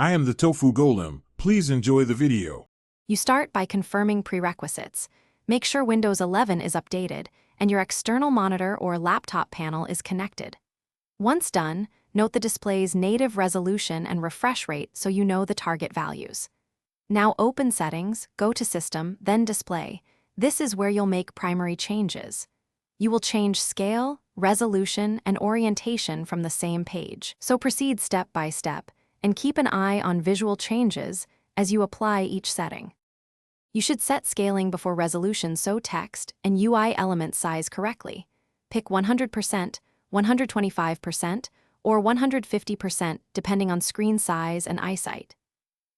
I am the Tofu Golem. Please enjoy the video. You start by confirming prerequisites. Make sure Windows 11 is updated and your external monitor or laptop panel is connected. Once done, note the display's native resolution and refresh rate so you know the target values. Now open Settings, go to System, then Display. This is where you'll make primary changes. You will change scale, resolution, and orientation from the same page. So proceed step by step and keep an eye on visual changes as you apply each setting. You should set scaling before resolution so text and UI element size correctly. Pick 100%, 125%, or 150% depending on screen size and eyesight.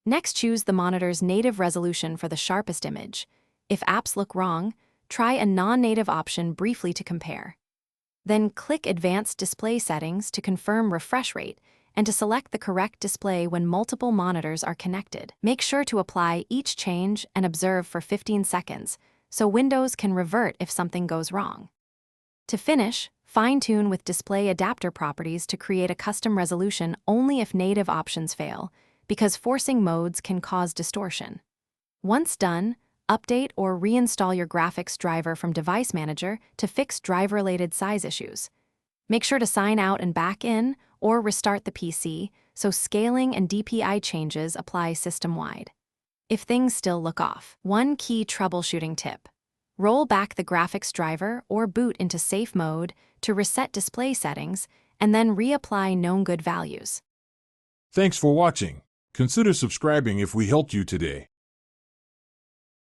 Next, choose the monitor's native resolution for the sharpest image. If apps look wrong, try a non-native option briefly to compare. Then click Advanced Display Settings to confirm refresh rate and to select the correct display when multiple monitors are connected. Make sure to apply each change and observe for 15 seconds so Windows can revert if something goes wrong. To finish, fine-tune with display adapter properties to create a custom resolution only if native options fail, because forcing modes can cause distortion. Once done, update or reinstall your graphics driver from Device Manager to fix driver-related size issues. Make sure to sign out and back in or restart the PC so scaling and DPI changes apply system-wide. If things still look off, one key troubleshooting tip: roll back the graphics driver or boot into safe mode to reset display settings and then reapply known good values. Thanks for watching. Consider subscribing if we helped you today.